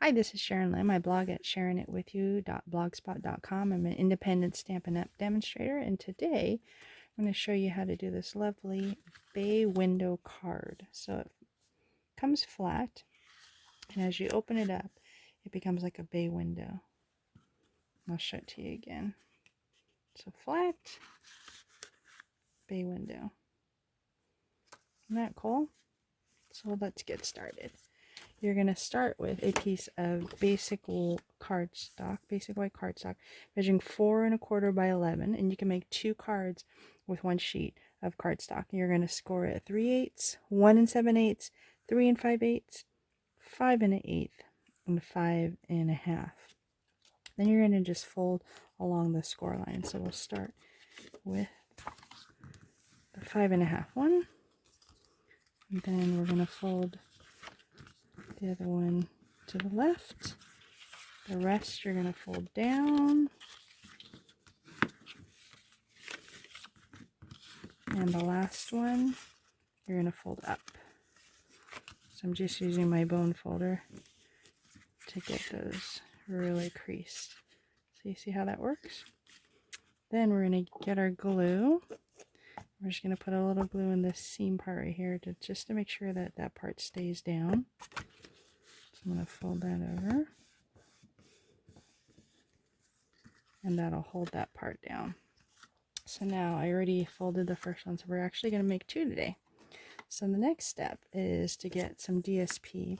Hi, this is Sharon Lim. I blog at sharonitwithyou.blogspot.com. I'm an independent Stampin' demonstrator, and today I'm going to show you how to do this lovely bay window card. So it comes flat, and as you open it up, it becomes like a bay window. I'll show it to you again. So flat, bay window. Isn't that cool? So let's get started. You're going to start with a piece of basic cardstock, basic white cardstock, measuring 4 1/4 by 11, and you can make 2 cards with 1 sheet of cardstock. You're going to score it 3/8, 1 7/8, 3 5/8, 5 1/8, and 5 1/2. Then you're going to just fold along the score line. So we'll start with the 5 1/2 one, and then we're going to fold the other one to the left. The rest you're going to fold down. And the last one you're going to fold up. So I'm just using my bone folder to get those really creased. So you see how that works? Then we're going to get our glue. We're just going to put a little glue in this seam part right here just to make sure that that part stays down. So I'm going to fold that over. And that'll hold that part down. So now I already folded the first one, so we're actually going to make 2 today. So the next step is to get some DSP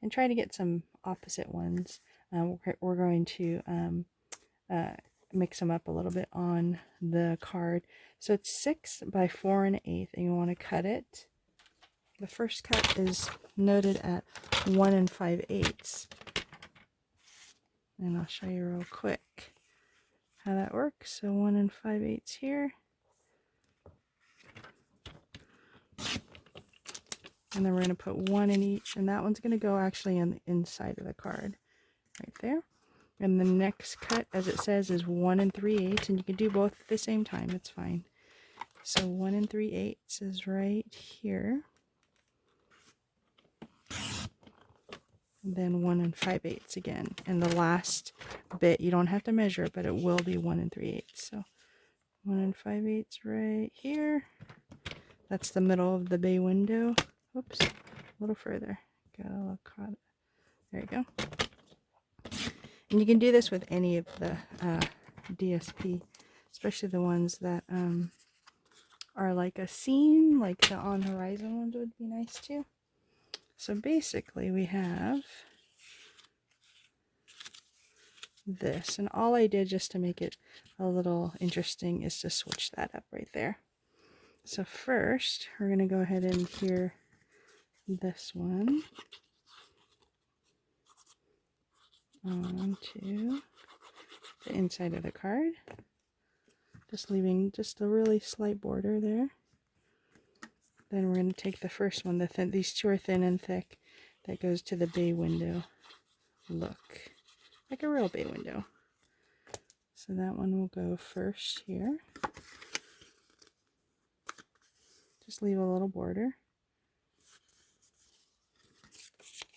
and try to get some opposite ones. We're going to mix them up a little bit on the card. So it's 6 by 4 1/8, and you want to cut it. The first cut is noted at 1 5/8. And I'll show you real quick how that works. So 1 5/8 here. And then we're going to put 1 in each, and that one's going to go actually on the inside of the card right there. And the next cut, as it says, is 1 3/8, and you can do both at the same time, it's fine. So 1 3/8 is right here. And then 1 5/8 again. And the last bit, you don't have to measure it, but it will be 1 3/8. So 1 5/8 right here. That's the middle of the bay window. Oops, a little further. Got a little caught. There you go. And you can do this with any of the DSP, especially the ones that are like a seam, like the on horizon ones would be nice too. So basically we have this, and all I did just to make it a little interesting is to switch that up right there. So first we're going to go ahead and adhere this one onto the inside of the card, just leaving just a really slight border there. Then we're going to take the first one, these 2 are thin and thick, that goes to the bay window look, like a real bay window. So that one will go first here. Just leave a little border.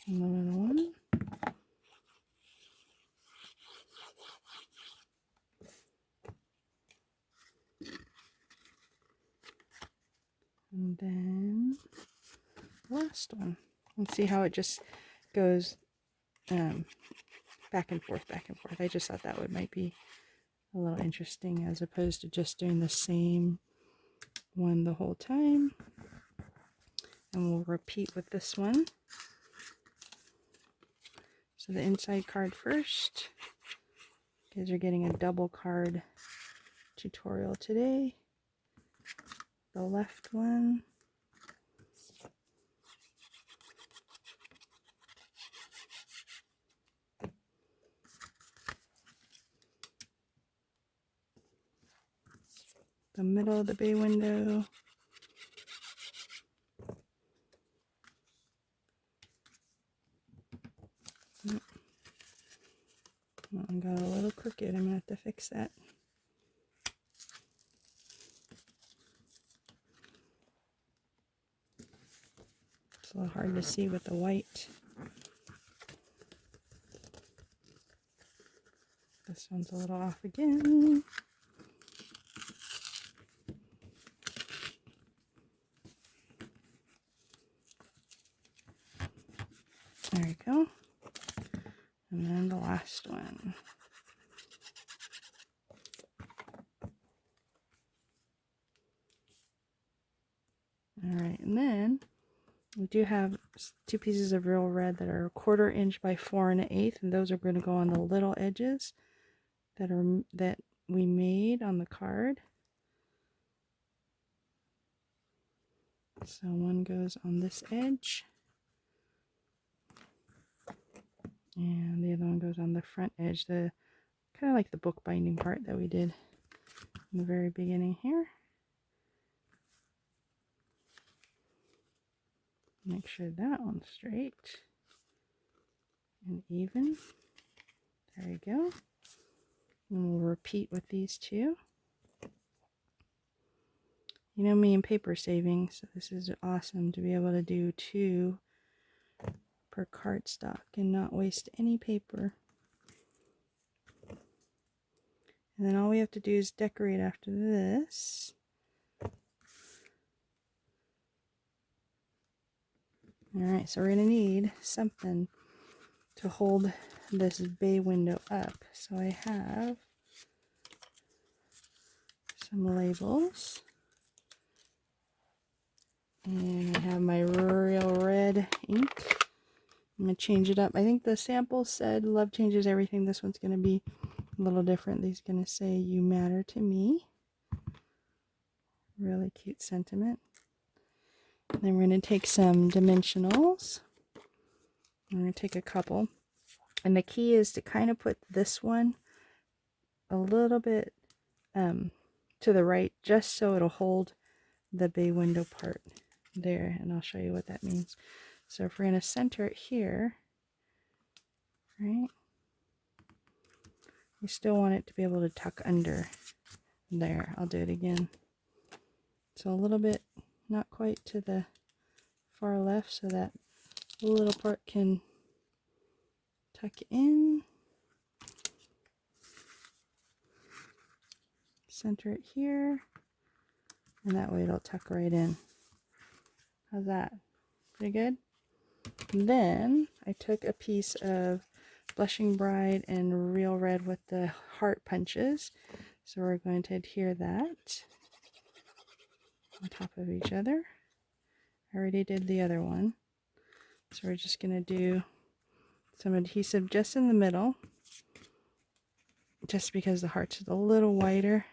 And the little one. And then the last one. And see how it just goes back and forth, back and forth. I just thought that might be a little interesting as opposed to just doing the same one the whole time. And we'll repeat with this one. So the inside card first. You guys are getting a double card tutorial today. The left one. The middle of the bay window. That one got a little crooked. I'm going to have to fix that. It's a little hard to see with the white. This one's a little off again. There we go. And then the last one. Alright, and then we do have 2 pieces of real red that are 1/4 inch by 4 1/8, and those are going to go on the little edges that we made on the card. So one goes on this edge, and the other one goes on the front edge, the kind of like the bookbinding part that we did in the very beginning here. Make sure that one's straight and even. There we go. And we'll repeat with these 2. You know me and paper saving, so this is awesome to be able to do 2 per cardstock and not waste any paper. And then all we have to do is decorate after this. Alright, so we're going to need something to hold this bay window up. So I have some labels. And I have my real red ink. I'm going to change it up. I think the sample said love changes everything. This one's going to be a little different. These are going to say you matter to me. Really cute sentiment. And then we're going to take some dimensionals. I'm going to take a couple. And the key is to kind of put this one a little bit to the right, just so it'll hold the bay window part there. And I'll show you what that means. So if we're going to center it here, right, you still want it to be able to tuck under there. I'll do it again. So a little bit, not quite to the far left, so that little part can tuck in. Center it here, and that way it'll tuck right in. How's that? Pretty good? And then I took a piece of Blushing Bride and Real Red with the heart punches. So we're going to adhere that on top of each other. I already did the other one. So we're just going to do some adhesive just in the middle, just because the heart's a little wider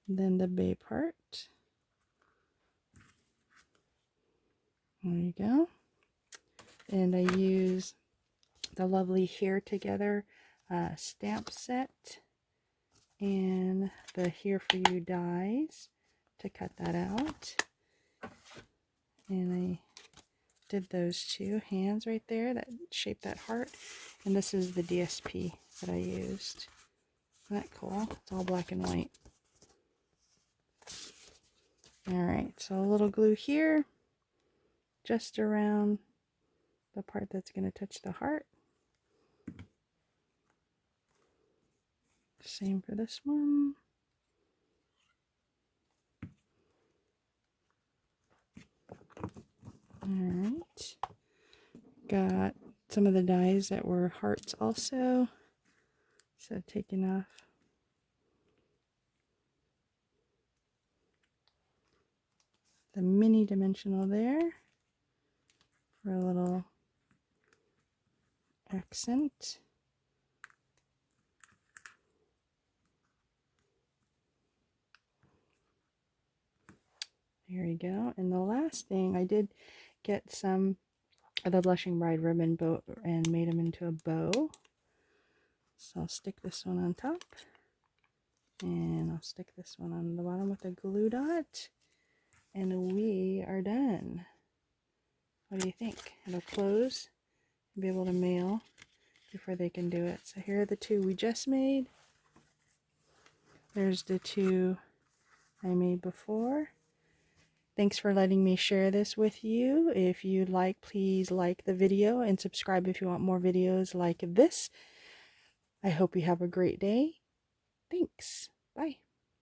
than the bay part. There you go. And I use the lovely Here Together stamp set and the Here For You dies to cut that out. And I did those 2 hands right there that shape that heart. And this is the DSP that I used. Isn't that cool? It's all black and white. Alright, so a little glue here, just around the part that's going to touch the heart. Same for this one. Alright, got some of the dies that were hearts also, so taking off the mini dimensional there for a little accent. There we go. And the last thing, I did get some of the Blushing Bride ribbon bow and made them into a bow. So I'll stick this one on top, and I'll stick this one on the bottom with a glue dot, and we are done. What do you think? It'll close and be able to mail before they can do it. So here are the 2 we just made. There's the 2 I made before. Thanks for letting me share this with you. If you'd like, please like the video and subscribe if you want more videos like this. I hope you have a great day. Thanks. Bye.